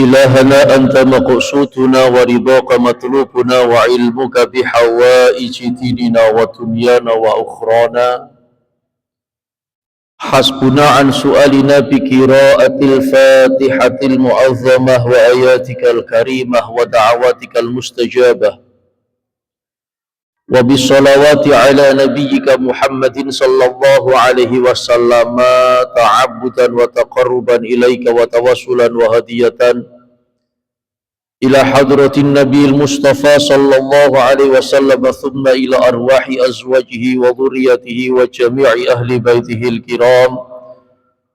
إلهنا أنت مقصودنا ورضاك مطلوبنا وعلمك بحوائج ديننا ودنيانا وأخرانا. حسبنا عن سؤالنا بقراءة الفاتحة المعظمة وآياتك الكريمة ودعواتك المستجابة، وبالصلوات على نبيك محمد صلى الله عليه وسلم تعبدا وتقربا إليك وتوسلا وهدية إلى حضرة النبي المصطفى صلى الله عليه وسلم، ثم إلى أرواح أزواجه وذريته وجميع أهل بيته الكرام.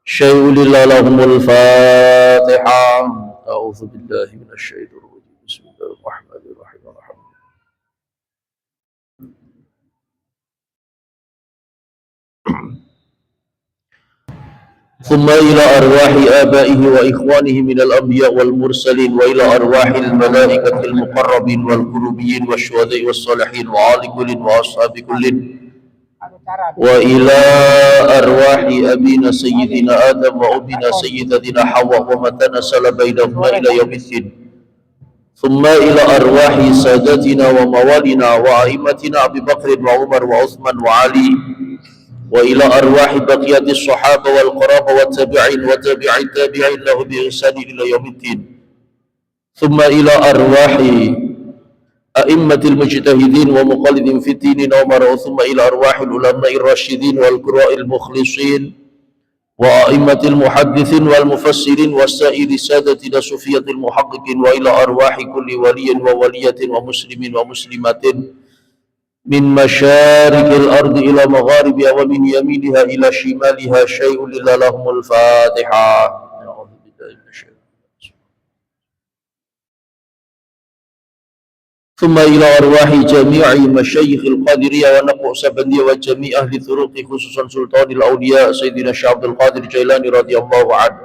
شيء لله لهم الفاتحة. أعوذ بالله من الشيطان الرجيم. بسم الله الرحمن الرحيم. ثم إلى أرواح آبائه وإخوانه من الأنبياء والمرسلين، وإلى أرواح الملائكة المقربين والقربيين والشهداء والصالحين وآل كل وأصحاب كل، وإلى أرواح أبينا سيدنا آدم وأمنا سيدتنا حواء وما تناسل بينهما إلى يوم الدين. ثم إلى أرواح سادتنا وموالنا وأئمتنا أبي بكر وعمر وعثمان وعلي، وإلى أرواح بقية الصحابة والقرابة والتابعين وتابع التابعين له بإحسان إلى يوم الدين. ثم إلى أرواح أئمة المجتهدين ومقلدين في الدين ومروا، ثم إلى أرواح العلماء الراشدين والقراء المخلصين وأئمة المحدثين والمفسرين والسائر سادتنا صوفية المحققين، وإلى أرواح كل ولي وولية ومسلم ومسلمة من مشارق الأرض إلى مغاربها ومن يمينها إلى شمالها. شيء لله لهم الفاتحة. ثم إلى أرواح جميع مشايخ القادرية ونقشبندية وجميع أهل الطرق، خصوصا سلطان الأولياء سيدنا الشيخ عبد القادر الجيلاني رضي الله عنه،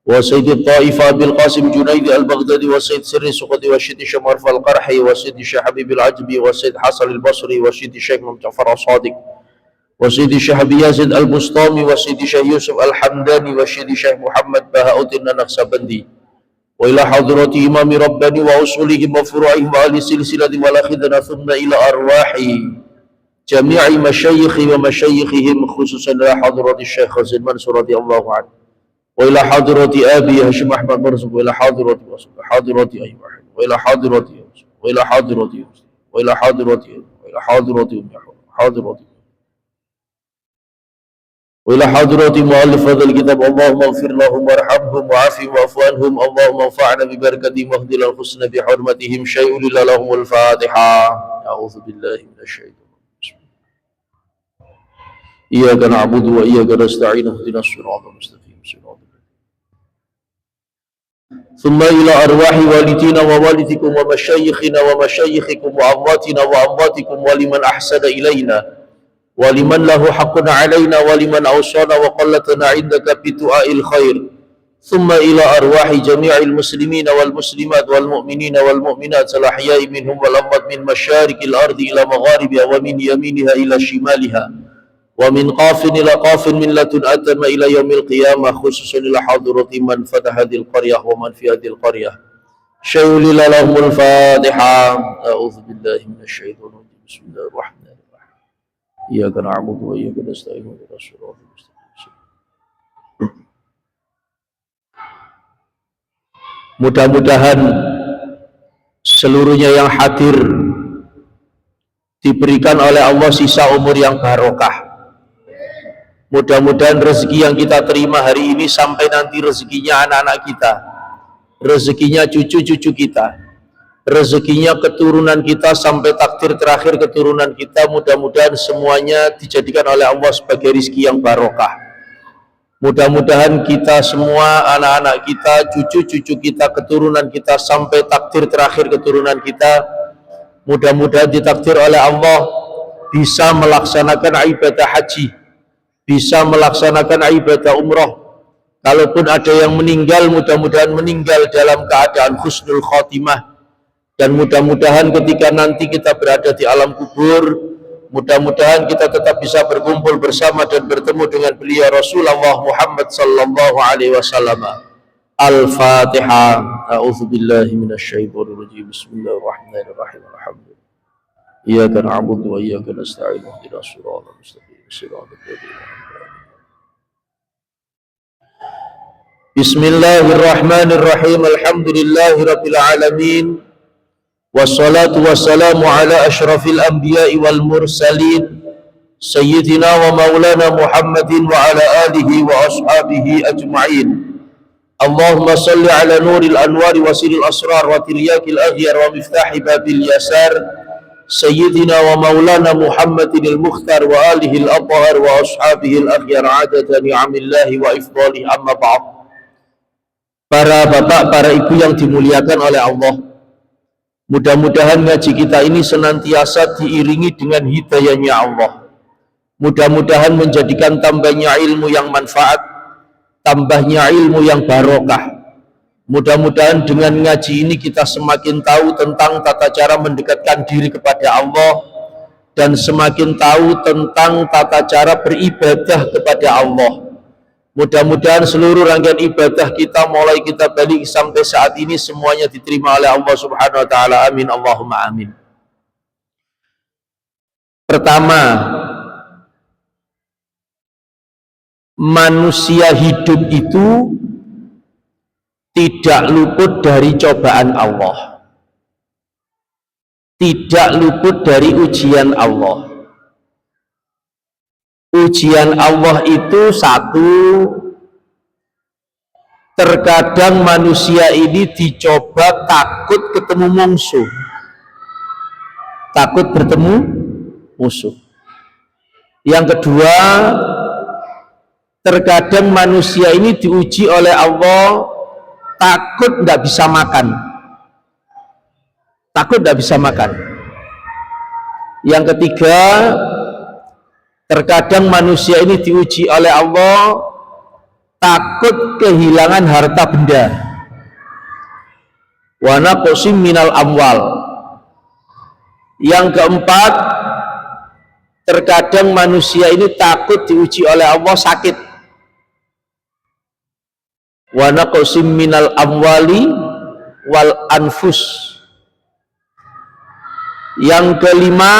وسيد الطائفة أبي القاسم جنيد البغدادي، وسيد سر السقطي، وسيد الشيخ مرفع القرحي، وسيد الشيخ حبيب العجبي، وسيد حسن البصري، وسيد الشيخ جعفر الصادق، وسيد الشيخ أبي يزيد البسطامي، وسيد الشيخ يوسف الحمداني، وسيد الشيخ محمد بهاء الدين النقشبندي، وإلى حضرة إمام رباني وأصولهم وفروعهم وأهل سلسلة والأخذنا. ثم إلى أرواح جميع مشايخ ومشايخهم، خصوصا إلى حضرة الشيخ حسين منصور رضي الله عنه، وإلى حضرة أبي هاشم أحمد مرزوق، وإلى حضرة أيوة، وإلى حضرة وإلى حضرة وإلى حضرة وإلى حضرة وإلى حضرة مؤلف هذا الكتاب. اللهم اغفر لهم وارحمهم وعافهم واعف عنهم. اللهم انفعنا ببركتهم واهدنا الحسن بحرمتهم. شيء لله لهم الفاتحة. أعوذ بالله من الشيطان الرجيم. إياك نعبد وإياك نستعين اهدنا الصراط المستقيم صراط. ثم إلى أرواح والدينا ووالدكم ومشايخنا ومشايخكم وأمواتنا وأمواتكم، ولمن أحسن إلينا ولمن له حق علينا ولمن أوصانا وقلتنا عندك بدعاء الخير. ثم إلى أرواح جميع المسلمين والمسلمات والمؤمنين والمؤمنات الأحياء منهم والأموات من مشارق الأرض إلى مغاربها ومن يمينها إلى شمالها ومن قاف إلى قاف من لدن آدم إلى يوم القيامة، خصوصا إلى حضرة من فتح هذه القرية ومن في هذه القرية. شيء لله لهم الفاتحة. أعوذ بالله من الشيطان الرجيم. بسم الله الرحمن الرحيم. إياك نعبد وإياك نستعين اهدنا الصراط المستقيم. Mudah-mudahan seluruhnya yang hadir diberikan oleh Allah sisa umur yang barokah. Mudah-mudahan rezeki yang kita terima hari ini sampai nanti rezekinya anak-anak kita, rezekinya cucu-cucu kita, rezekinya keturunan kita sampai takdir terakhir keturunan kita. Mudah-mudahan semuanya dijadikan oleh Allah sebagai rezeki yang barokah. Mudah-mudahan kita semua, anak-anak kita, cucu-cucu kita, keturunan kita sampai takdir terakhir keturunan kita, mudah-mudahan ditakdir oleh Allah bisa melaksanakan ibadah haji, bisa melaksanakan ibadah umrah. Kalaupun ada yang meninggal, mudah-mudahan meninggal dalam keadaan husnul khotimah. Dan mudah-mudahan ketika nanti kita berada di alam kubur, mudah-mudahan kita tetap bisa berkumpul bersama dan bertemu dengan beliau Rasulullah Muhammad sallallahu alaihi wasallam. Al-Fatihah. A'udzu billahi minasyaitonir rajim. Bismillahirrahmanirrahim. Alhamdulillah. Iyyaka na'budu wa iyyaka nasta'in. Ihdinas siratal mustaqim. Shiratal ladzina an'amta 'alaihim. Bismillahirrahmanirrahim. Alhamdulillahirabbil alamin. Wassalatu wassalamu ala asyrafil anbiya'i wal mursalin sayyidina wa maulana Muhammadin wa ala alihi wa ashabihi ajma'in. Allahumma salli ala nuril anwari wa siril asrar wa tiryakil aghyar wa miftahi babil yasar sayyidina wa maulana Muhammadin al-mukhtar wa alihi al-athhar wa ashabihi al-aghyar adada ni'amillahi wa ifdalihi, amma ba'd. Para bapak, para ibu yang dimuliakan oleh Allah, mudah-mudahan ngaji kita ini senantiasa diiringi dengan hidayahnya Allah. Mudah-mudahan menjadikan tambahnya ilmu yang manfaat, tambahnya ilmu yang barokah. Mudah-mudahan dengan ngaji ini kita semakin tahu tentang tata cara mendekatkan diri kepada Allah dan semakin tahu tentang tata cara beribadah kepada Allah. Mudah-mudahan seluruh rangkaian ibadah kita mulai kita balik sampai saat ini semuanya diterima oleh Allah Subhanahu wa taala. Amin Allahumma amin. Pertama, manusia hidup itu tidak luput dari cobaan Allah, tidak luput dari ujian Allah. Ujian Allah itu satu, terkadang manusia ini dicoba takut ketemu musuh, takut bertemu musuh. Yang kedua, terkadang manusia ini diuji oleh Allah takut tidak bisa makan, takut tidak bisa makan. Yang ketiga, terkadang manusia ini diuji oleh Allah takut kehilangan harta benda. Wa naqsim minal amwal. Yang keempat, terkadang manusia ini takut diuji oleh Allah sakit. Wa naqsim minal amwali wal anfus. Yang kelima,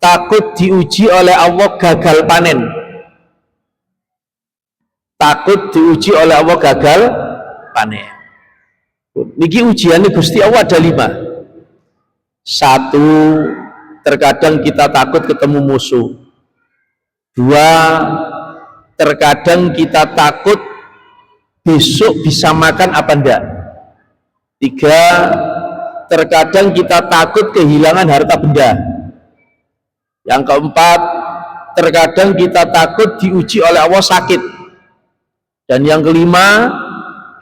takut diuji oleh Allah gagal panen. Takut diuji oleh Allah gagal panen. Niki ujiannya Gusti Allah ada 5. 1, terkadang kita takut ketemu musuh. 2, terkadang kita takut besok bisa makan apa enggak. 3, terkadang kita takut kehilangan harta benda. Yang keempat, terkadang kita takut diuji oleh Allah sakit. Dan yang kelima,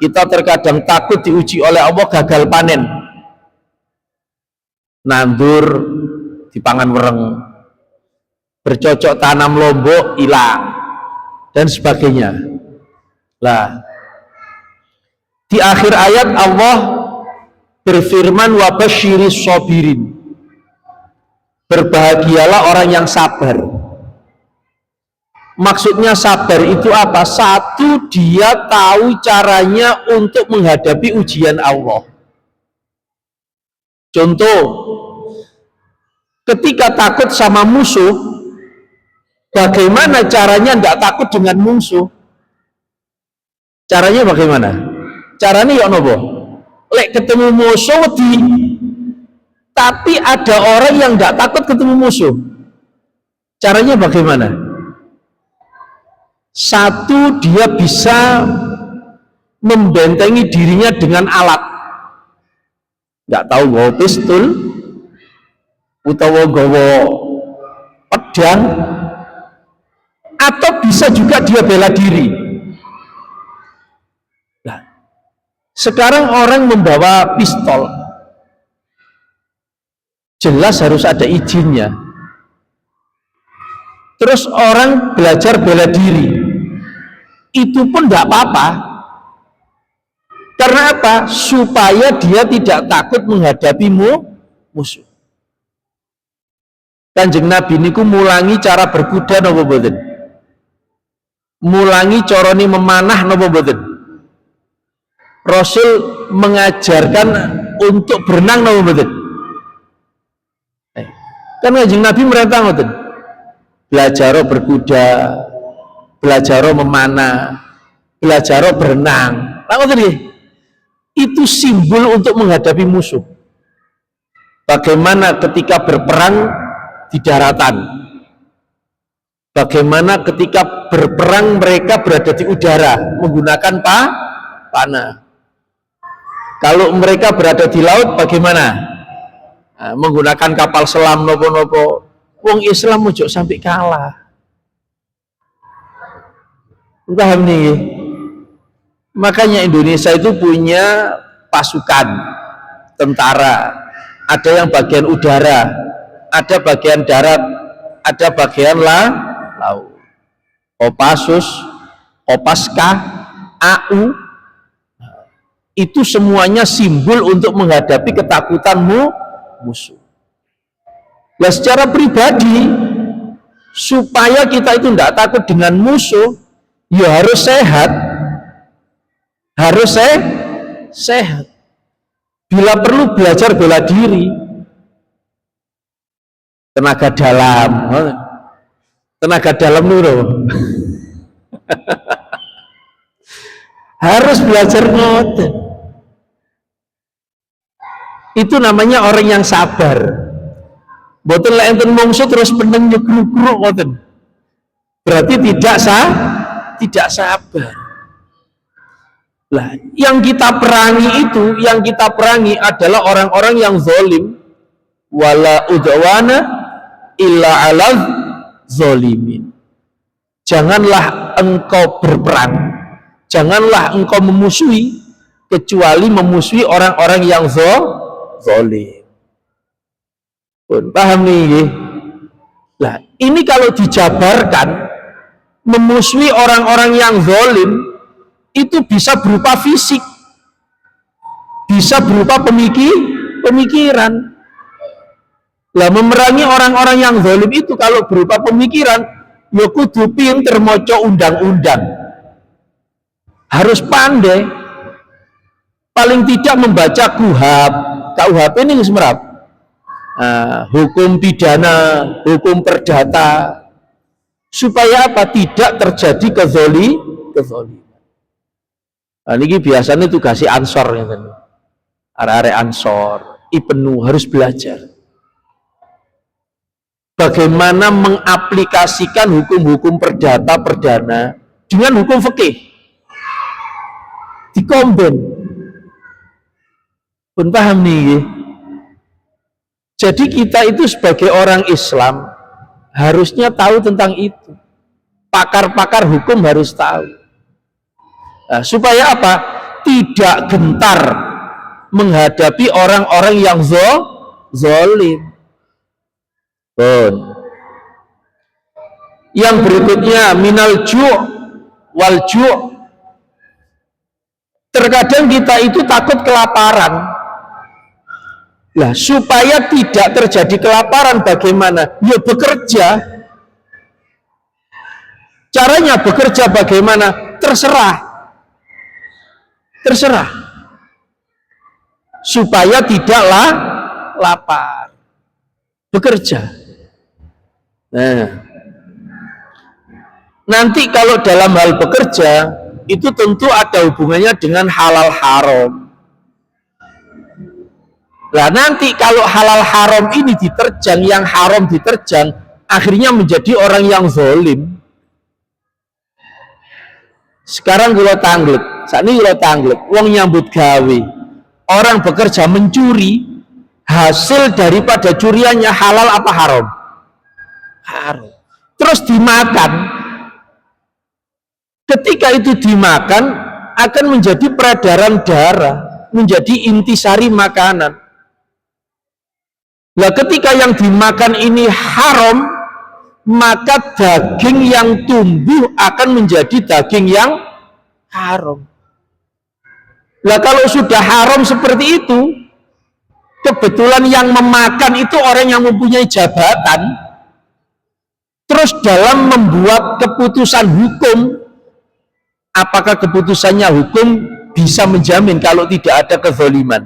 kita terkadang takut diuji oleh Allah gagal panen. Nandur dipangan wereng, bercocok tanam lombok hilang, dan sebagainya. Lah, di akhir ayat Allah berfirman wa basyiris sabirin. Berbahagialah orang yang sabar. Maksudnya sabar itu apa? Satu, dia tahu caranya untuk menghadapi ujian Allah. Contoh, ketika takut sama musuh, bagaimana caranya tidak takut dengan musuh? Caranya bagaimana? Caranya ya nopo? Lek ketemu musuh wedi. Tapi ada orang yang tidak takut ketemu musuh. Caranya bagaimana? Satu, dia bisa membentengi dirinya dengan alat. Nggak tahu bawa pistol, utawa bawa pedang, atau bisa juga dia bela diri. Nah, sekarang orang membawa pistol, jelas harus ada izinnya. Terus orang belajar bela diri, itu pun tidak apa-apa. Karena apa? Supaya dia tidak takut menghadapi musuh. Kanjeng Nabi niku mulangi cara berkuda napa mboten? Mulangi carane memanah napa mboten? Rasul mengajarkan untuk berenang napa mboten? Kan Kanjeng Nabi merintah ngoten. Belajar berkuda, belajar memanah, belajar berenang. Lah ngoten nggih. Itu simbol untuk menghadapi musuh. Bagaimana ketika berperang di daratan? Bagaimana ketika berperang mereka berada di udara menggunakan panah? Kalau mereka berada di laut bagaimana? Nah, menggunakan kapal selam nopo-nopo. Wong Islam ojo sampai kalah. Paham nih? Makanya Indonesia itu punya pasukan tentara. Ada yang bagian udara, ada bagian darat, ada bagian laut. Kopassus, Kopaska, AU, itu semuanya simbol untuk menghadapi ketakutanmu musuh. Nah, secara pribadi supaya kita itu tidak takut dengan musuh, ya harus sehat, harus sehat. Bila perlu belajar bela diri, tenaga dalam dulu. Harus belajar ngoten. Itu namanya orang yang sabar. Boten lek enten mungsuh terus peneng nyegruk-gruk ngoten. Berarti tidak sabar. Lah, yang kita perangi adalah orang-orang yang zalim. Wala udwana illa 'alal zalimin. Janganlah engkau berperang, janganlah engkau memusuhi kecuali memusuhi orang-orang yang zalim. Paham nih? Lah, ini kalau dijabarkan memusuhi orang-orang yang zalim itu bisa berupa fisik, bisa berupa pemikiran. Lah, memerangi orang-orang yang zalim itu kalau berupa pemikiran, ya kudu pinter maca undang-undang. Harus pandai. Paling tidak membaca KUHP ini semerap. Hukum pidana, hukum perdata, supaya apa? Tidak terjadi kezaliman. Nah, ini biasanya tugas Ansor ya kan. Arek-arek Ansor, IPENU harus belajar bagaimana mengaplikasikan hukum-hukum perdata perdana dengan hukum fikih. Dikomben. Pun paham nih. Jadi kita itu sebagai orang Islam harusnya tahu tentang itu. Pakar-pakar hukum harus tahu. Nah, supaya apa? Tidak gentar menghadapi orang-orang yang zalim. Yang berikutnya minal ju' wal ju'. Terkadang kita itu takut kelaparan. Nah, supaya tidak terjadi kelaparan bagaimana? Ya bekerja. Caranya bekerja bagaimana? Terserah. Supaya tidaklah lapar. Bekerja. Nah, nanti kalau dalam hal bekerja itu tentu ada hubungannya dengan halal haram. Nah, nanti kalau halal haram ini diterjang, yang haram diterjang, akhirnya menjadi orang yang zalim. Sekarang kalau tanglet, saat ini kalau tanglet, wong nyambut gawe, orang bekerja mencuri, hasil daripada curiannya halal apa haram? Haram. Terus dimakan. Ketika itu dimakan, akan menjadi peredaran darah, menjadi intisari makanan. Nah, ketika yang dimakan ini haram, maka daging yang tumbuh akan menjadi daging yang haram. Nah, kalau sudah haram seperti itu, kebetulan yang memakan itu orang yang mempunyai jabatan, terus dalam membuat keputusan hukum, apakah keputusannya hukum bisa menjamin kalau tidak ada kezaliman.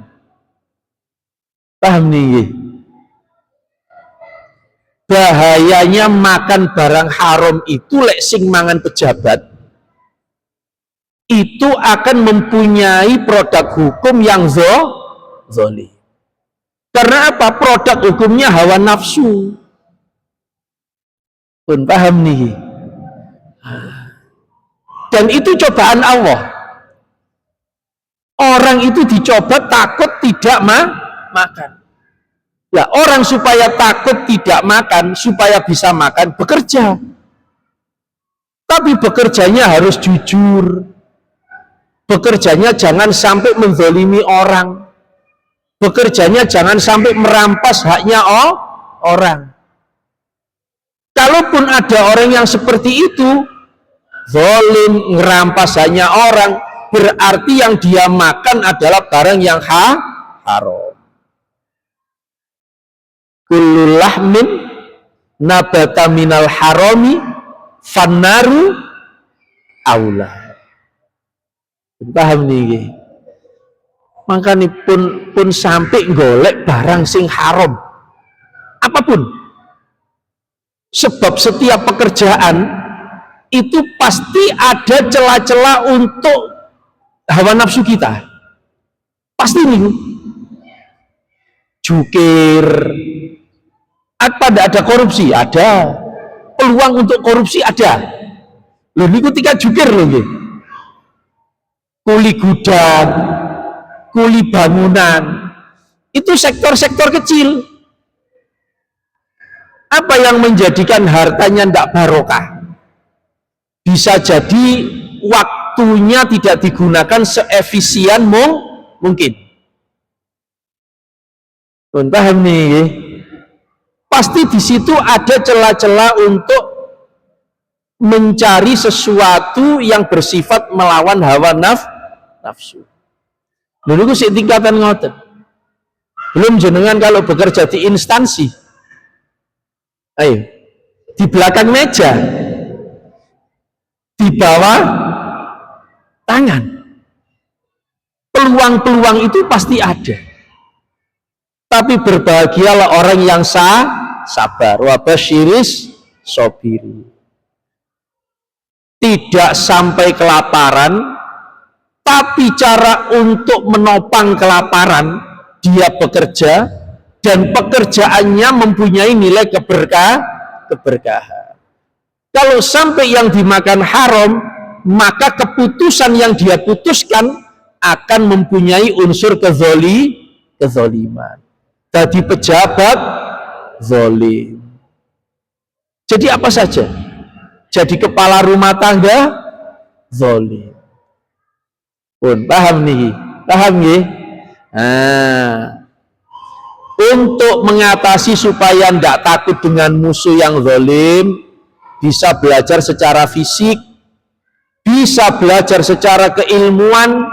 Paham nih? Bahayanya makan barang haram itu lek sing mangan pejabat itu akan mempunyai produk hukum yang zalim. Karena apa? Produk hukumnya hawa nafsu. Pun paham nih. Dan itu cobaan Allah. Orang itu dicoba takut tidak makan. Ya, orang supaya takut tidak makan, supaya bisa makan, bekerja. Tapi bekerjanya harus jujur. Bekerjanya jangan sampai menzalimi orang. Bekerjanya jangan sampai merampas haknya orang. Kalaupun ada orang yang seperti itu, zalim, ngerampas haknya orang, berarti yang dia makan adalah barang yang haram. Kullu lahmin nabata minal harami fannaru aula. Paham nih? Makanya pun sampai golek barang sing haram apapun, sebab setiap pekerjaan itu pasti ada celah-celah untuk hawa nafsu kita. Pasti nih, jukir, apa ada korupsi? Ada. Peluang untuk korupsi ada. Loh, ini ketika jukir loh, kuli gudang, kuli bangunan, itu sektor-sektor kecil. Apa yang menjadikan hartanya tidak barokah? Bisa jadi waktunya tidak digunakan seefisien mungkin. Paham nih? Pasti di situ ada celah-celah untuk mencari sesuatu yang bersifat melawan hawa nafsu. Dulu itu tingkatan ngoten. Belum jenengan kalau bekerja di instansi, ayo di belakang meja, di bawah tangan, peluang-peluang itu pasti ada. Tapi berbahagialah orang yang sabar. Wa basyiris sabiri. Tidak sampai kelaparan, tapi cara untuk menopang kelaparan dia bekerja dan pekerjaannya mempunyai nilai keberkahan. Kalau sampai yang dimakan haram, maka keputusan yang dia putuskan akan mempunyai unsur kezaliman. Tadi pejabat zalim. Jadi apa saja? Jadi kepala rumah tangga zalim. Pun paham nih? Paham nih? Nah, untuk mengatasi supaya tidak takut dengan musuh yang zalim, bisa belajar secara fisik, bisa belajar secara keilmuan,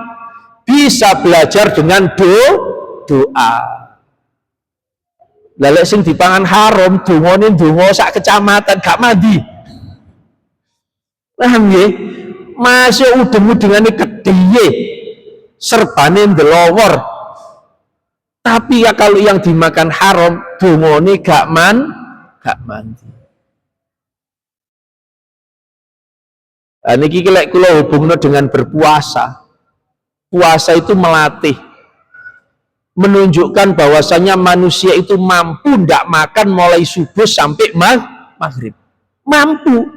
bisa belajar dengan doa. Lalek sing dipangan haram, dungane donga sak kecamatan gak mandi. Paham nggih? Masih udeng-udengane kedhiye, serbane ndelowor. Tapi ya kalau yang dimakan haram, dungane gak mandi. Nah, niki lek kula hubungno dengan berpuasa. Puasa itu melatih, menunjukkan bahwasanya manusia itu mampu ndak makan mulai subuh sampai maghrib. Mampu.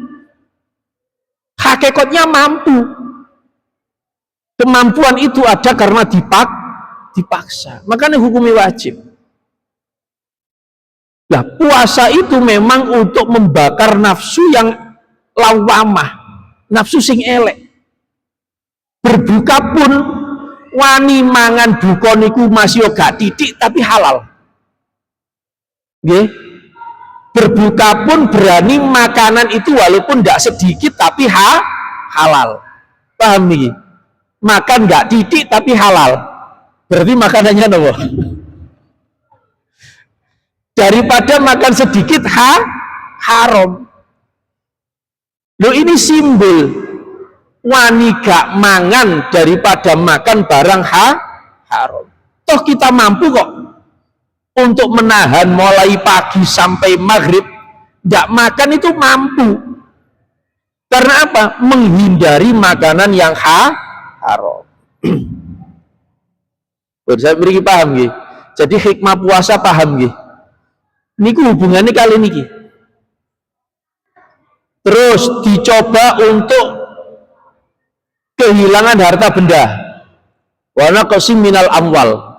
Hakikatnya mampu. Kemampuan itu ada karena dipaksa. Makanya hukumnya wajib. Nah, puasa itu memang untuk membakar nafsu yang lawamah, nafsu sing elek. Berbuka pun wani mangan buka niku masih gak titik tapi halal. Nggih. Berbuka pun berani makanan itu walaupun tidak sedikit tapi halal. Paham nih? Makan gak titik tapi halal. Berarti makanannya nopo? Daripada makan sedikit haram. Loh, ini simbol wani gak mangan daripada makan barang haram. Toh kita mampu kok untuk menahan mulai pagi sampai maghrib gak makan, itu mampu. Karena apa? Menghindari makanan yang haram. Saya beri paham gih. Jadi hikmah puasa paham gih. Niku hubungannya kali niki. Terus dicoba untuk kehilangan harta benda. Wa naqsim minal amwal.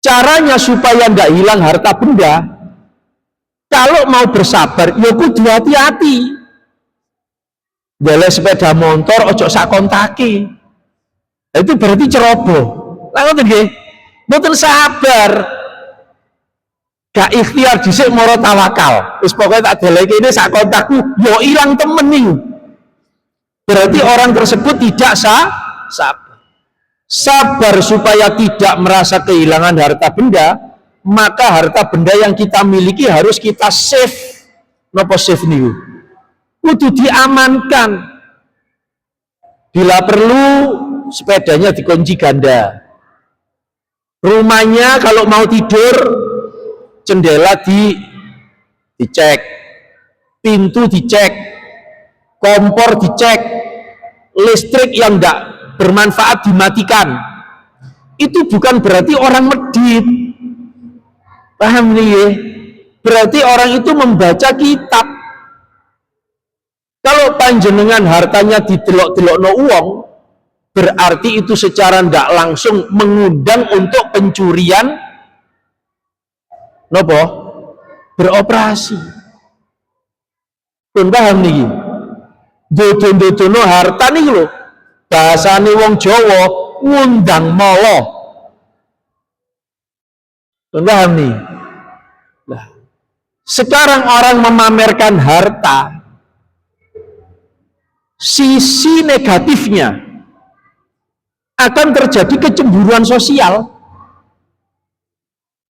Caranya supaya nggak hilang harta benda, kalau mau bersabar, ya kudu hati-hati. Golek sepeda motor ojo sak kontaki. Itu berarti ceroboh. Lah ngoten nggih. Mboten sabar. Gak ikhtiar dhisik moro tawakal. Wis pokoke tak deleke ini sak kontakku, yo ilang temen niku. Berarti orang tersebut tidak sabar. Sabar supaya tidak merasa kehilangan harta benda, maka harta benda yang kita miliki harus kita save. Napa save niku? Kudu diamankan. Bila perlu sepedanya dikunci ganda. Rumahnya kalau mau tidur jendela dicek, pintu dicek, kompor dicek, listrik yang enggak bermanfaat dimatikan. Itu bukan berarti orang medit. Paham nih ya? Berarti orang itu membaca kitab. Kalau panjenengan hartanya didelok-delokno uang, berarti itu secara tidak langsung mengundang untuk pencurian nopo beroperasi. Pun paham niki? Dodo-dodono harta niki lho. Bahasane wong Jawa ngundang mala. Pun paham nih? Nah, sekarang orang memamerkan harta, sisi negatifnya akan terjadi kecemburuan sosial.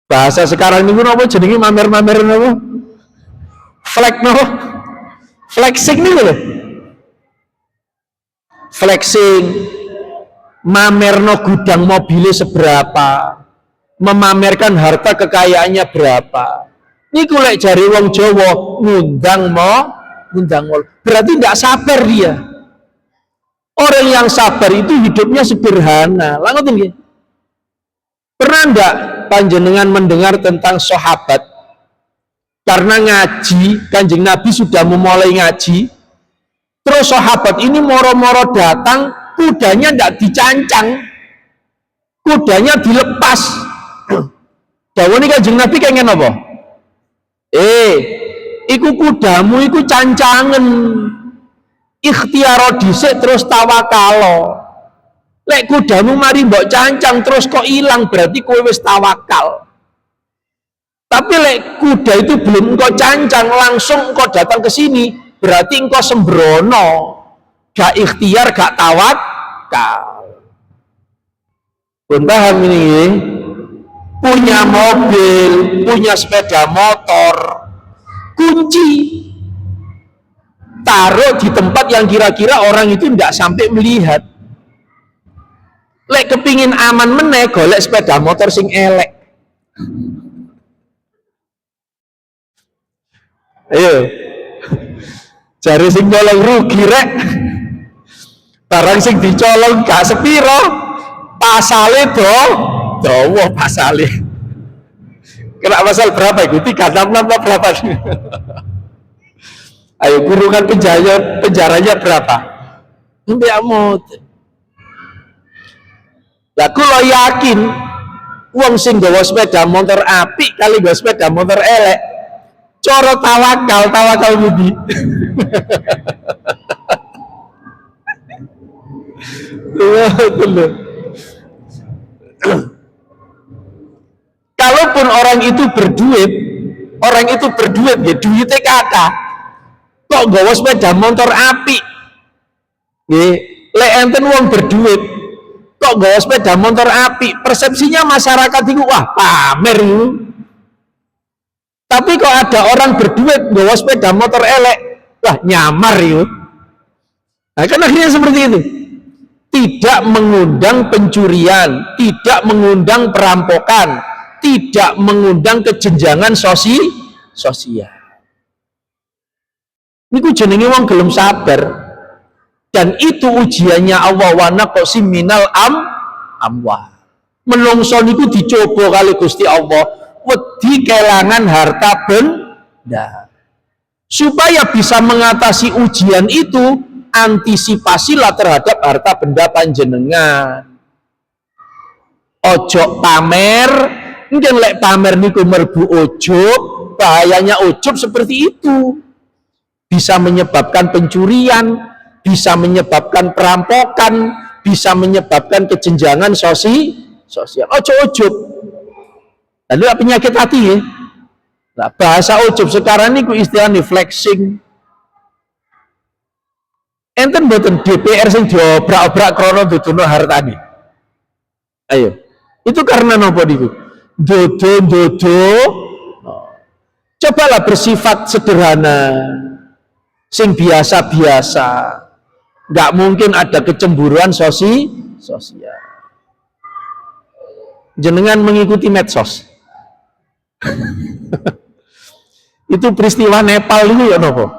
Bahasa sekarang ini apa jenenge mamer-mamer apa? Flex no? Flexing nih loh. Flexing, mamerno gudang mobilnya seberapa, memamerkan harta kekayaannya berapa. Ini kulek jari wong Jawa ngundang mau. Berarti tidak sabar dia. Orang yang sabar itu hidupnya sederhana. Langutin ya. Pernah enggak panjenengan mendengar tentang sahabat? Karena ngaji, Kanjeng Nabi sudah memulai ngaji. Terus sahabat ini moro-moro datang, kudanya enggak dicancang. Kudanya dilepas. Dawuhe Kanjeng Nabi kenging apa? Iku kudamu iku cancangen, ikhtiaro dhisik terus tawakalo. Lek kudamu mari mbok cancang terus kok ilang, berarti kowe wis tawakal. Tapi lek kuda itu belum engkau cancang langsung engkau datang ke sini, berarti engkau sembrono, gak ikhtiar, gak tawakal. Pun paham ini? Punya mobil, punya sepeda motor, kunci taruh di tempat yang kira-kira orang itu tidak sampai melihat. Lek kepingin aman meneh golek sepeda motor sing elek. Ayo, cari sing colong rugi rek. Barang sing dicolong gak sepiro, pasale dawa pasale. Kena pasal berapa itu? 366 berapa? Ayo kurungan penjaranya berapa? Nanti amot. Lah kula yakin wong sing gawa sepeda motor apik kali gawa sepeda motor elek, cara tawakal budi. Kalaupun orang itu berduit ya duitnya kata kok gawa sepeda motor apik nggih, lek enten wong berduit kok gawa sepeda motor apik, persepsinya masyarakat itu wah pamer itu. Tapi kok ada orang berduit gawa sepeda motor elek, wah nyamar itu. Nah, kan akhirnya seperti itu. Tidak mengundang pencurian, tidak mengundang perampokan, tidak mengundang kejenjangan sosial. Niku jenenge wong gelem sabar. Dan itu ujiannya Allah, wa naqsim minal amwal. Menungso niku dicoba kali Gusti Allah, wedi kelangan harta benda. Supaya bisa mengatasi ujian itu, antisipasilah terhadap harta benda panjenengan. Ojo pamer, mungkin lek pamer niku merbu ujub, bahayanya ujub seperti itu. Bisa menyebabkan pencurian, bisa menyebabkan perampokan, bisa menyebabkan kejenjangan sosial. Ojo ujub. Lalu penyakit hati ya. Nah, bahasa ujub sekarang niku istilahnya flexing. Enten boten DPR sing diobrak-obrak krono dudono hartane. Ayo. Itu karena nopo niku? Dodo. Cobalah bersifat sederhana. Sing biasa-biasa. Nggak mungkin ada kecemburuan sosial. Jenengan mengikuti medsos. Itu peristiwa Nepal itu ya nopo.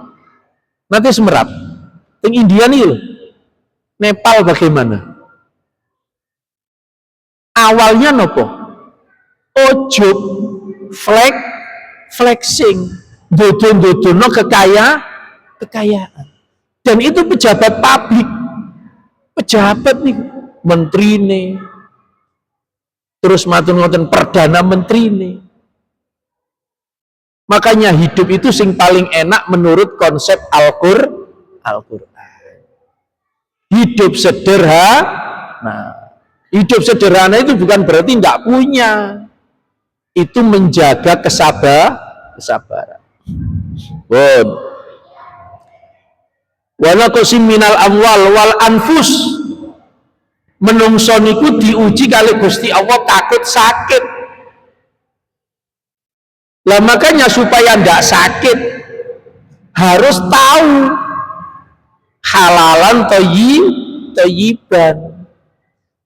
Nanti semerap. Yang India nih loh. Nepal bagaimana? Awalnya nopo? Ujub, flexing, dodo-dodono kekayaan. Dan itu pejabat publik. Pejabat nih, menteri nih. Terus matun-matun perdana menteri nih. Makanya hidup itu sing paling enak menurut konsep Al-Qur'an. Hidup sederhana. Hidup sederhana itu bukan berarti nggak punya. Itu menjaga kesabaran. Bon. Wa naqsim minal amwal wal anfus. Menungso niku diuji kali Gusti Allah takut sakit. Lah makanya supaya nggak sakit harus tahu halalan thayyiban.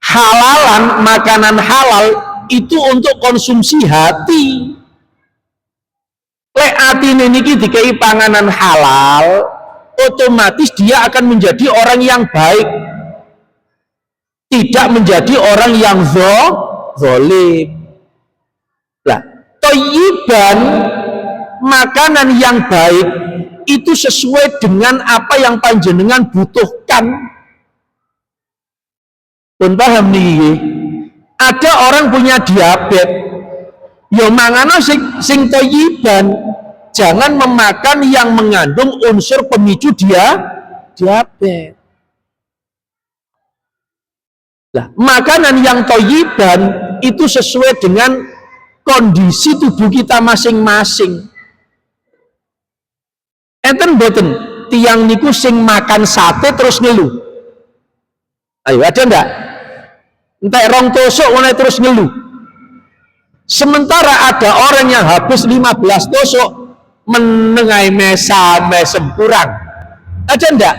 Halalan, makanan halal itu untuk konsumsi hati. Lek atine niki dikai panganan halal, otomatis dia akan menjadi orang yang baik. Tidak menjadi orang yang zalim. Lah, thayyiban, makanan yang baik itu sesuai dengan apa yang panjenengan butuhkan. Pun paham nih, ada orang punya diabetes, yo mangano sing thayyiban, jangan memakan yang mengandung unsur pemicu diabetes. Lah, makanan yang thayyiban itu sesuai dengan kondisi tubuh kita masing-masing. Enten boten tiang niku sing makan sate terus ngeluh. Ayo, ada enggak? Entek rong tusuk mulai terus ngeluh. Sementara ada orang yang habis 15 tusuk menengai mesem kurang. Ada enggak?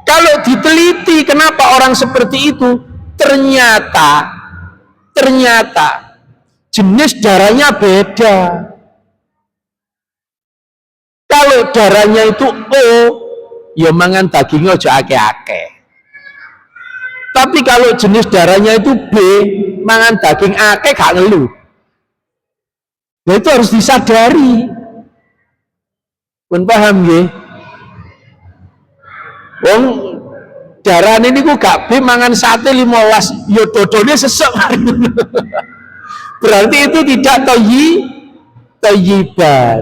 Kalau diteliti kenapa orang seperti itu, ternyata jenis darahnya beda. Kalau darahnya itu O, ya mangan dagingnya aja akeh-akeh. Tapi kalau jenis darahnya itu B, mangan daging akeh gak ngeluh. Nah, itu harus disadari. Pun paham ya? Wong darah ini ku gak B mangan sate 15, ya dodone sesek. Berarti itu tidak thayyiban.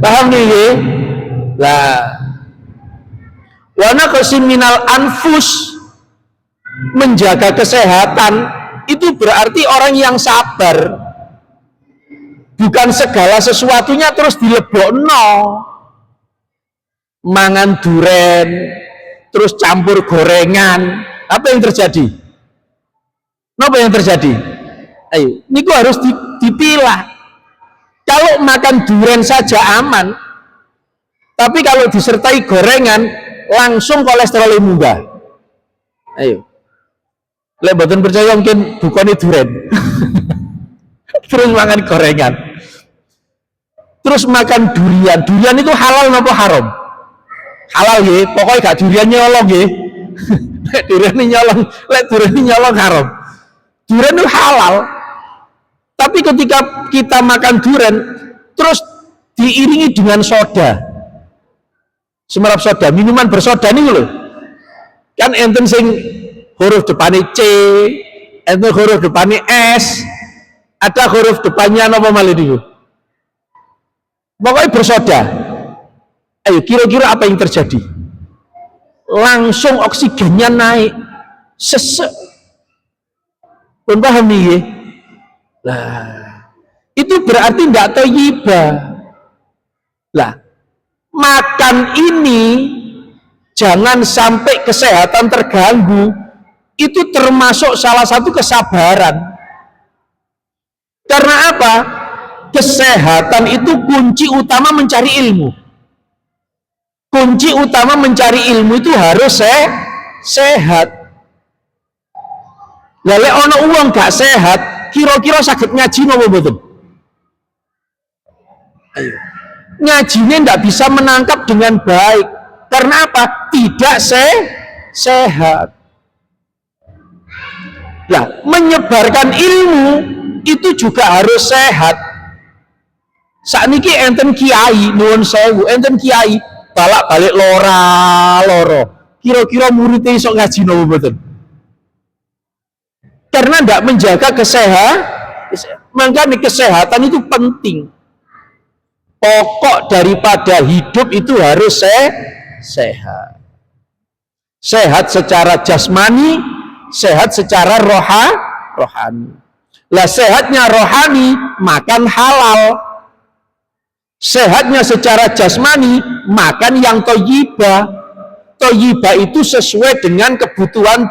Paham nih ya? Lah, wa naqsim minal anfus, menjaga kesehatan itu berarti orang yang sabar. Bukan segala sesuatunya terus dilebokno. Mangan duren, terus campur gorengan, apa yang terjadi? Apa yang terjadi? Ayo, niku harus dipilah. Kalau makan durian saja aman, tapi kalau disertai gorengan, langsung kolesterol munggah. Ayo. Lek mboten percaya mungkin bukane durian. Terus makan gorengan. Terus makan durian. Durian itu halal apa haram? Halal ya, pokoknya gak durian nyolong ya. Lek durian nyolong haram. Durian itu halal. Tapi ketika kita makan durian terus diiringi dengan soda. Semerap soda, minuman bersoda nih loh. Kan enten sing huruf depannya C, enten huruf depannya S, ada huruf depannya apa malih niku? Pokoknya bersoda. Ayo kira-kira apa yang terjadi? Langsung oksigennya naik. Sesek. Pun paham nih ya? Lah, itu berarti tidak thayyibah. Lah, makan ini jangan sampai kesehatan terganggu. Itu termasuk salah satu kesabaran. Karena apa? Kesehatan itu kunci utama mencari ilmu. Kunci utama mencari ilmu itu harus sehat. Lalu ono uang gak sehat, kira-kira sakit ngaji nopo mboten? Ayo. Ngajinya tidak bisa menangkap dengan baik. Karena apa? Tidak sehat. Nah, menyebarkan ilmu itu juga harus sehat. Sakniki enten kiai nuwun sewu, enten kiai balak-balik loro. Kira-kira muridnya iso ngaji nopo mboten? Karena tidak menjaga makanya kesehatan itu penting. Pokok daripada hidup itu harus sehat. Sehat secara jasmani, sehat secara rohani. Lah sehatnya rohani, makan halal. Sehatnya secara jasmani, makan yang thayyibah. Thayyibah itu sesuai dengan kebutuhan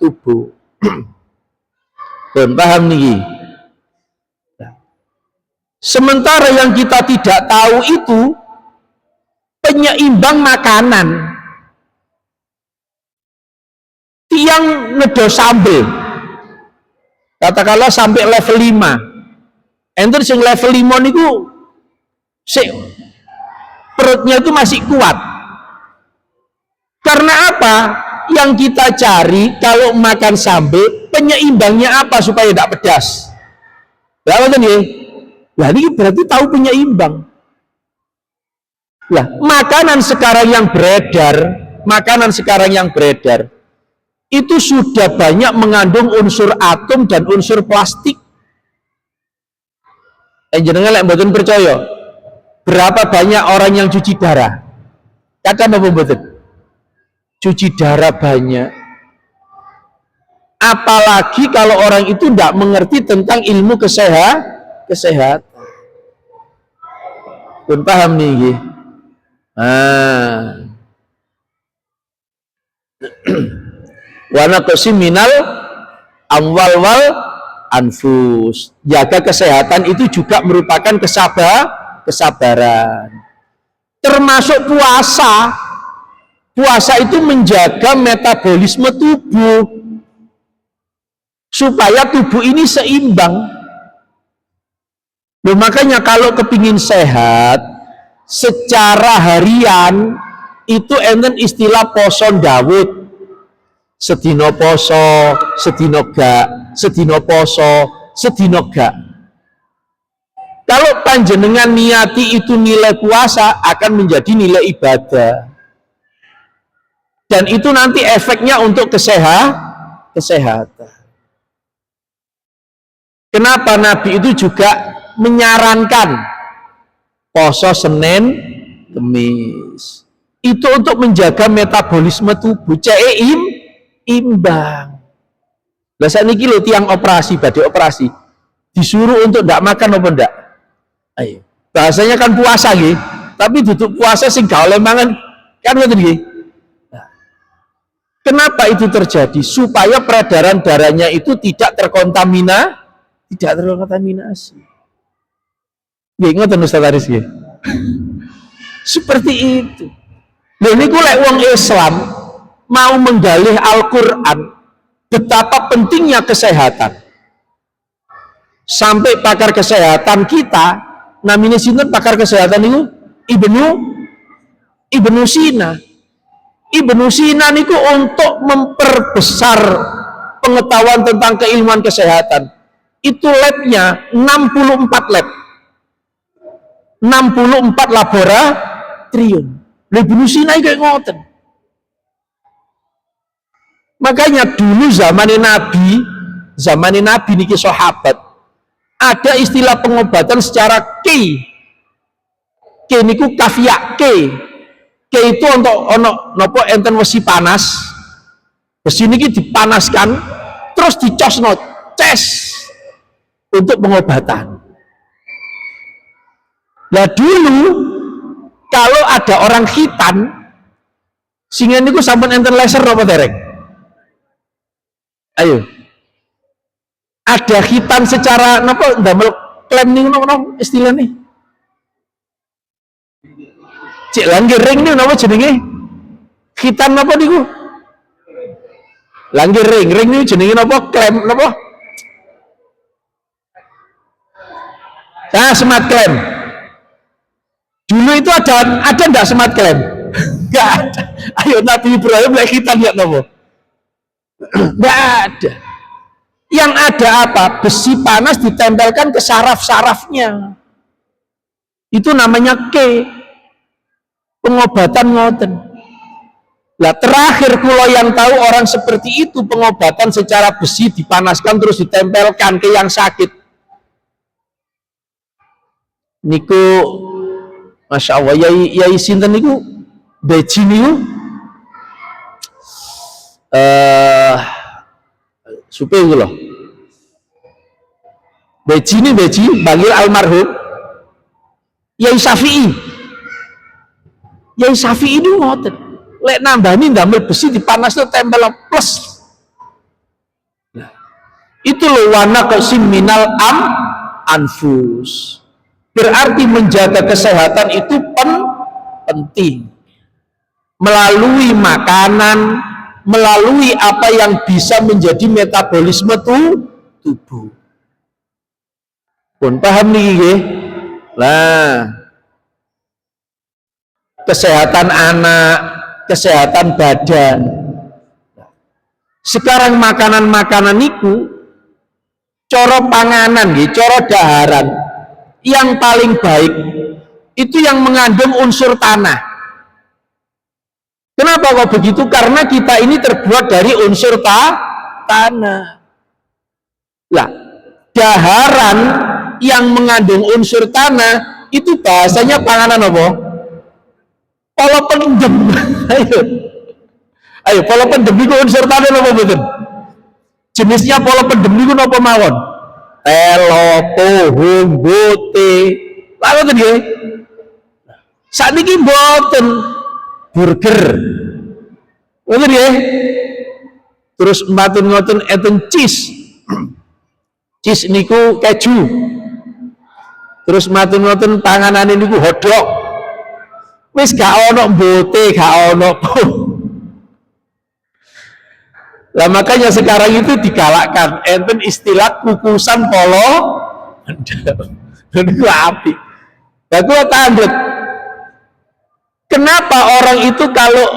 tubuh. Paham nih? Sementara yang kita tidak tahu itu penyeimbang makanan. Tiang ngedo sambel. Katakanlah sampai level 5. Enter sing level 5 niku perutnya itu masih kuat. Karena apa? Yang kita cari kalau makan sambel, penyeimbangnya apa supaya tidak pedas? Berapa nih? Nah, ini berarti tahu penyeimbang. Nah, makanan sekarang yang beredar, itu sudah banyak mengandung unsur atom dan unsur plastik. Jenengan lek mboten percaya, berapa banyak orang yang cuci darah? Kata apa mboten? Cuci darah banyak. Apalagi kalau orang itu tidak mengerti tentang ilmu kesehatan. Pun paham nih. Wa naqsi minal amwal wal anfus. Jaga kesehatan itu juga merupakan kesabaran. Termasuk puasa. Puasa itu menjaga metabolisme tubuh supaya tubuh ini seimbang. Loh, makanya kalau kepingin sehat secara harian itu enten istilah poso Dawud. Sedino poso, sedino gak, sedino poso, sedino gak. Kalau panjenengan niati itu nilai puasa akan menjadi nilai ibadah. Dan itu nanti efeknya untuk kesehatan. Kenapa Nabi itu juga menyarankan poso Senin, Kemis? Itu untuk menjaga metabolisme tubuh, imbang. Lah sakniki lho tiang operasi, badhe operasi. Disuruh untuk tidak makan apa ndak? Ayo. Bahasanya kan puasa nggih, tapi duduk puasa sing gak oleh mangan kan ngoten nggih. Kenapa itu terjadi? Supaya peredaran darahnya itu tidak terkontaminasi. Nggih ngoten Ustaz Aris nggih. Seperti itu. Lha niku lek wong Islam mau menggalih Al-Qur'an, betapa pentingnya kesehatan. Sampai pakar kesehatan kita, namanya sinten pakar kesehatan itu? Ibnu Sina. Ibnu Sina niku untuk memperbesar pengetahuan tentang keilmuan kesehatan. Itu labnya 64 lab. 64 laboratorium. Ibnu Sina kayak ngoten. Makanya dulu zaman Nabi niki sahabat, ada istilah pengobatan secara K niku kafiak K itu untuk ono nopo enten wesi panas, besi niki dipanaskan terus dicosno ces untuk pengobatan. Nah dulu kalau ada orang khitan sehingga niku sampun enten laser apa dereng? Ayo, ada khitan secara nopo damel klaim niku nopo istilah nih? Cek langgir ring nih nopo jenenge? Khitan nopo niku? Langgir ring nih jenenge nopo? Klaim nopo? Nah, smart klaim. Dulu itu ada enggak smart klaim? Enggak ada. Ayo Nabi Ibrahim lek khitan ya nopo? Enggak ada. Yang ada apa? Besi panas ditempelkan ke saraf-sarafnya. Itu namanya K. Pengobatan ngoten. Lah terakhir kula yang tahu orang seperti itu pengobatan secara besi dipanaskan terus ditempelkan ke yang sakit. Niku Masya Allah yai sinten niku beji niku supe itu loh. Beji panggil almarhum Yai Syafi'i. Yai Syafi'i itu ngoten. Lek nambani ndamel besi dipanasno tempel plus. Nah, itu loh wana qasim minal anfus. Berarti menjaga kesehatan itu penting. Melalui makanan, melalui apa yang bisa menjadi metabolisme tubuh. Pun paham nih nggih? Nah, kesehatan anak, kesehatan badan. Sekarang makanan-makanan niku coro panganan nggih, coro daharan yang paling baik itu yang mengandung unsur tanah. Kenapa kok begitu? Karena kita ini terbuat dari unsur tanah. Lah, daharan yang mengandung unsur tanah itu bahasanya panganan apa? Polo pendem. Ayo polo pendem itu unsur tanah apa betul? Jenisnya polo pendem itu apa mawon? Telo, pohon, bote. Lalu tadi saat ini boten burger. Ngoten nggih. Terus mbatun ngoten enten cheese. Cheese niku keju. Terus mbatun ngoten panganane niku hotdog. Wis gak ono bote, gak ono. Lah makanya sekarang itu digalakkan enten istilah kukusan polo. Niku apik. Lah kula tandlet. Kenapa orang itu kalau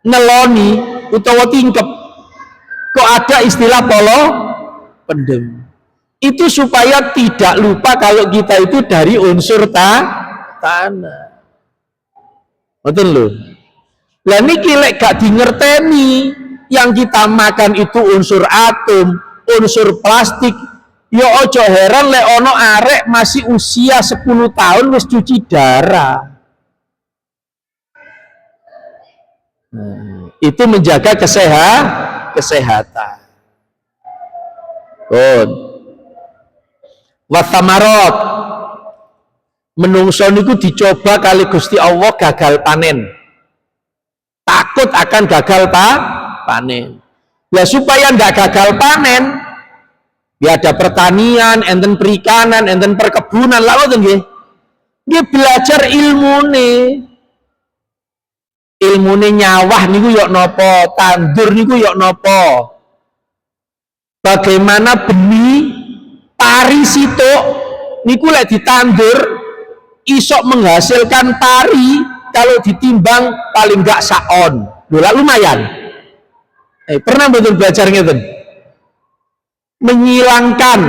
neloni utawa tingkep kok ada istilah polo pendem? Itu supaya tidak lupa kalau kita itu dari unsur tanah. Betul loh. Lah niki lek gak dingerteni yang kita makan itu unsur atom, unsur plastik. Ya ojo heran lek ono arek masih usia 10 tahun wis cuci darah. Itu menjaga kesehatan. Wathamarot menungso niku dicoba kali Gusti Allah gagal panen. Takut akan gagal panen. Ya supaya ndak gagal panen, Ya ada pertanian, enten perikanan, enten perkebunan, lah ngoten nggih. Nggih belajar ilmune nyawah niku yok nopo, tandur niku yok nopo. Bagaimana benih pari sitok niku lek ditandur isok menghasilkan pari kalau ditimbang paling enggak saon. Lho lah lumayan. Pernah betul belajar ngeten? Menyilangkan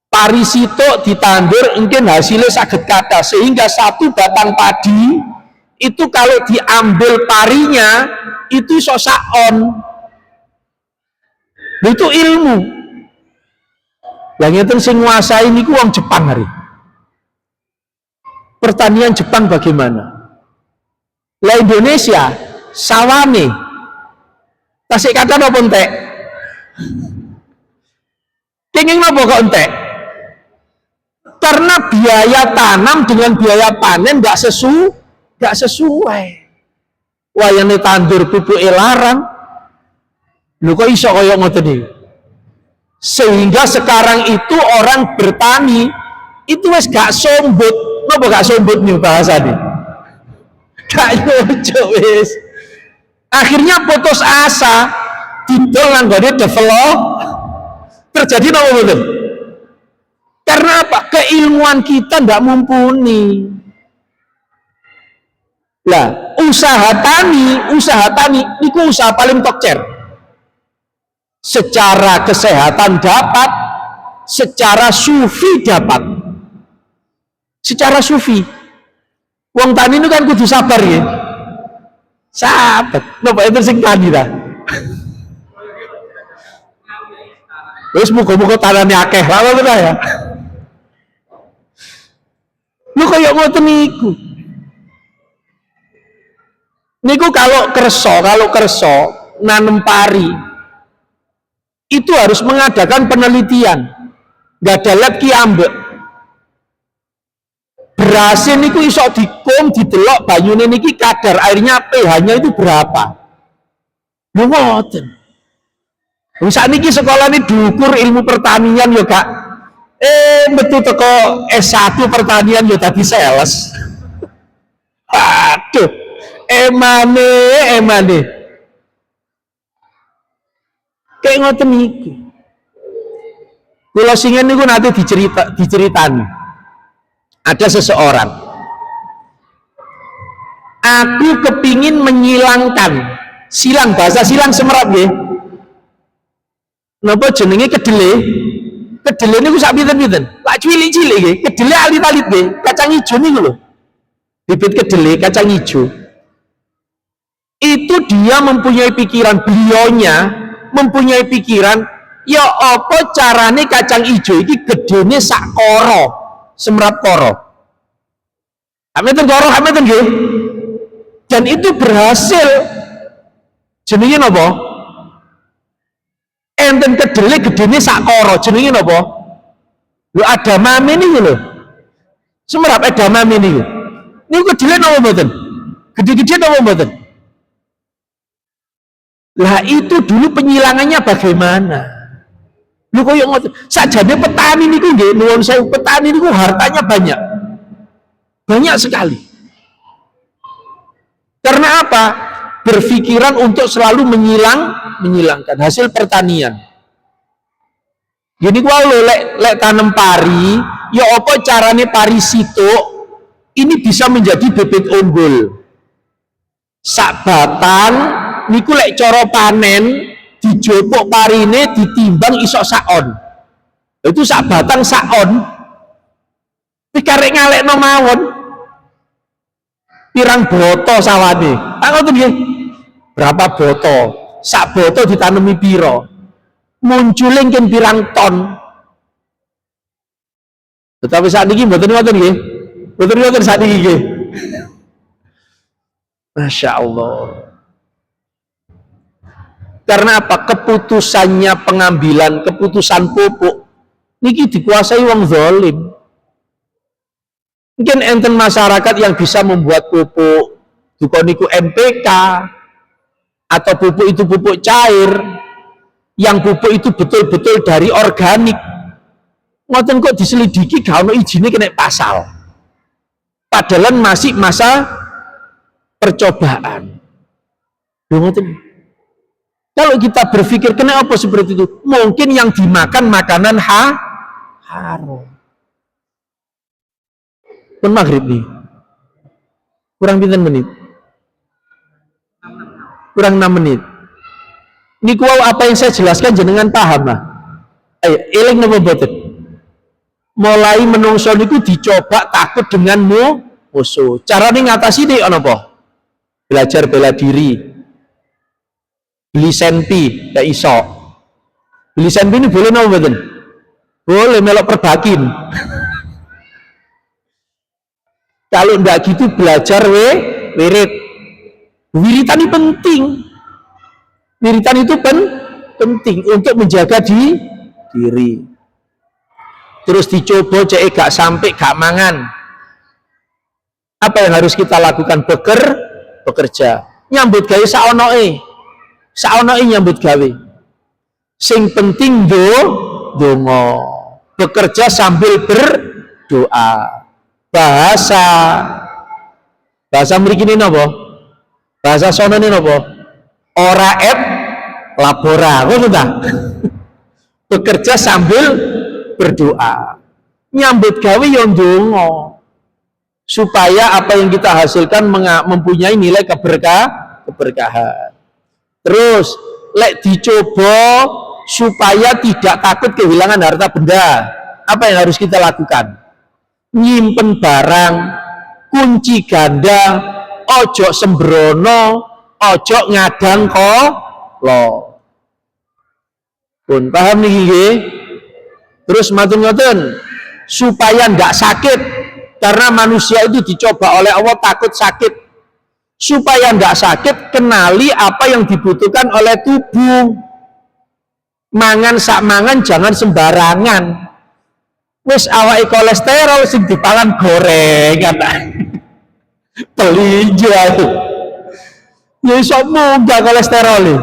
pari sitok ditandur mungkin hasilnya saged kathah sehingga satu batang padi itu kalau diambil parinya itu iso saon. Itu ilmu. Lah ngeten sing nguasai niku wong Jepang hari. Pertanian Jepang bagaimana? Lah Indonesia sawane tasik kata napa entek? Kenging napa kok entek? Karena biaya tanam dengan biaya panen nggak sesuai. Wayane tandur pupuke larang. Lho kok iso kaya ngoten iki? Sehingga sekarang itu orang bertani itu wis gak sombot. Napa gak sombot nih bahasane? Gak nyocok wis. Akhirnya putus asa, didol nanggone develop. Terjadi apa betul? Karena apa? Keilmuan kita tidak mumpuni. Lah, usaha tani, niku usaha paling tokcer. Secara kesehatan dapat, secara sufi dapat. Secara sufi. Wong tani itu kan kudu sabar ya. Sabar. Napa itu sing tani ta? Wis muga-muga tanane akeh lah ngono ya. Lu kaya ngoten niku. Niku kalau kerso nanem pari itu harus mengadakan penelitian. Enggak ada lab ki ambek. Berasnya niku iso dikum didelok banyune niki kadar airnya pH-nya itu berapa. Lu ngoten. Wis sakniki sekolah ini diukur ilmu pertanian yo Kak. Betul teko S1 pertanian yo tadi sales. Aduh, emane. Kayak ngoten niku. Kula singen niku nanti diceritani. Ada seseorang. Aku kepingin menyilangkan silang, bahasa silang Semerat nggih. Napa jenenge kedele? Kedele niku sak pinten-pinten? Lak cilik-cilik nggih, kedele alit-alit nggih, kacang ijo niku lho. Bibit kedele kacang ijo. Itu dia mempunyai pikiran, beliaunya mempunyai pikiran, ya apa carane kacang ijo iki gedene sak koro, Semerat koro. Hameten koro, hameten nggih. Dan itu berhasil. Jenenge napa? Enten kedele gedene sak koro, jenenge napa? Lho edamame niku lho. Semerap edamame niku. Niku kedele napa mboten? Gede-gede napa mboten? Lah itu dulu penyilangannya bagaimana? Lho koyo ngoten. Sajane petani niku nggih nuwun sewu, petani niku hartanya banyak. Banyak sekali. Karena apa? Berpikiran untuk selalu menyilangkan hasil pertanian. Jadi gua lek tanam pari, ya apa carane pari sitok ini bisa menjadi bibit unggul. Sak batang niku lek cara panen dijopok parine ditimbang isok saon. Itu sak batang saon. Pikarek ngalekno mawon. Pirang boto sawane. Tak ngoten nggih. Berapa boto? Sak boto ditanemi piro? Muncule mungkin pirang ton. Tetapi saat ini mboten ngoten nggih. Mboten ngoten saat ini nggih. Masya Allah. Karena apa? Keputusannya pengambilan keputusan pupuk niki dikuasai wong zalim. Mungkin enten masyarakat yang bisa membuat pupuk duka niku NPK atau pupuk itu pupuk cair. yang pupuk itu betul-betul dari organik. Ngoten kok diselidiki gak ono izine kena pasal. Padahal masih masa percobaan. Ngoten. Kalau kita berpikir kenapa seperti itu? Mungkin yang dimakan makanan haram. Pun maghrib nih. Kurang pinten menit? Kurang 6 menit. Niku apa yang saya jelaskan jenengan paham lah. Ayo, eling napa mboten? Mulai menungso niku dicoba takut dengan musuh. Carane ngatasi nih ana apa? Belajar bela diri. Beli senpi, gak iso. Beli senpi ini boleh napa mboten? Boleh melok perbakin. Kalau ndak gitu belajar wirid. Wiritan ini penting. Wiritan itu penting untuk menjaga diri. Terus dicoba cek gak sampai gak mangan. Apa yang harus kita lakukan? Bekerja. Nyambut gawe saonoe. Saonoe nyambut gawe. Sing penting donga. Bekerja sambil berdoa. Bahasa mriki napa? Bahasa sono ini napa? Ora et labora. Ngono ta? Bekerja sambil berdoa. Nyambut gawe yo ndonga. Supaya apa yang kita hasilkan mempunyai nilai keberkahan. Terus lek dicoba supaya tidak takut kehilangan harta benda. Apa yang harus kita lakukan? Nyimpen barang, kunci ganda, ojo sembrono, ojo ngadang lo. Pun paham nih nggih? Terus matur ngoten supaya ndak sakit, karena manusia itu dicoba oleh Allah takut sakit. Supaya ndak sakit, kenali apa yang dibutuhkan oleh tubuh. Mangan sak mangan jangan sembarangan. Wis awake kolesterol sing dipangan gorengan. Pelinjo aku. Ya iso munggah kolesterol e.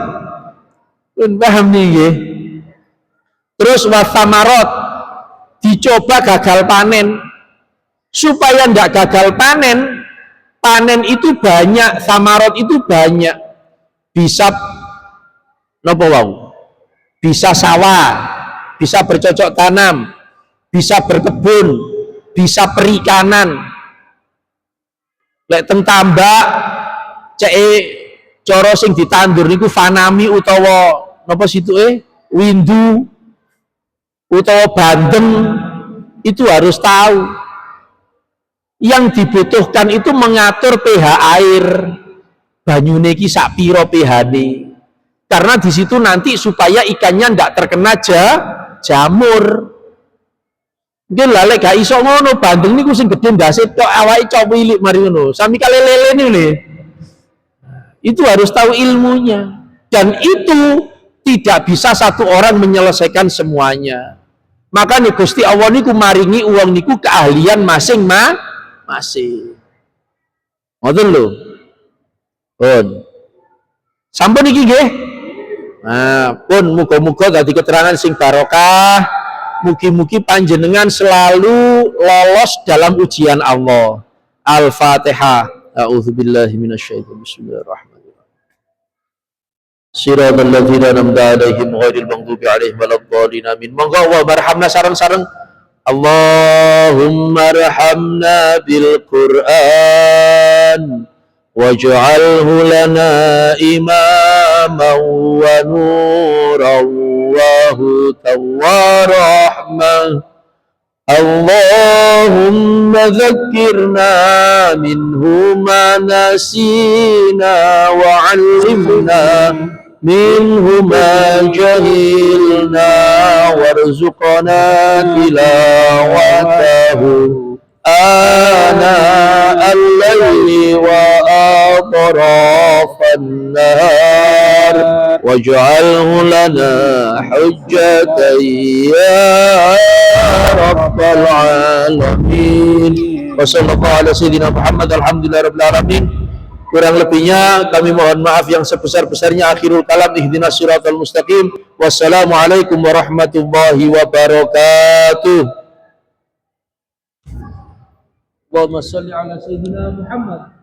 Pun paham nih nggih. Terus wasamarot dicoba gagal panen. Supaya ndak gagal panen, panen itu banyak, samarot itu banyak. Bisa napa wau? Bisa sawah, bisa bercocok tanam, bisa berkebun, bisa perikanan. Lek teng tambak cek cara sing ditandur niku fanami utawa napa situke windu utawa bandeng, itu harus tahu. Yang dibutuhkan itu mengatur pH air. Banyune iki sak pira pH-ne. Karena di situ nanti supaya ikannya ndak terkena jamur. Mungkin lale gak iso ngono, bandeng niku sing gedhe ndase tok awake cok wilik mari ngono. Sami kali lele niku. Itu harus tahu ilmunya. Dan itu tidak bisa satu orang menyelesaikan semuanya. Maka nih Gusti Allah niku maringi uang niku keahlian masing-masing. Ngoten lho. Pun. Sampun iki nggih. Nah, pun muga-muga dadi keterangan sing barokah. Mugi-mugi panjenengan selalu lolos dalam ujian Allah. Al-Fatihah. A'udzubillahi minasyaitonir bismillahirrahmanirrahim. Siratal ladzina an'amta 'alaihim ghairil maghdubi 'alaihim waladdallin. Amin. Monggo Allah barhamna sareng-sareng. Allahumma arhamna bil Qur'an waj'alhu lana imaman wa nuran wa hudan wa rahmah. Allahumma dzakkirna minhu ma nasina wa 'allimna minhu ma jahilna warzuqna tilawatahu ana al-layli wa atrafan nahar waj'alhu lana hujjatan ya rabbal alamin. Wa sallallahu ala sayyidina Muhammad alhamdulillahi rabbil alamin. Kurang lebihnya kami mohon maaf yang sebesar-besarnya. Akhirul kalam, ihdinas siratal mustaqim. Wassalamualaikum warahmatullahi wabarakatuh. Allahumma shalli ala sayyidina Muhammad.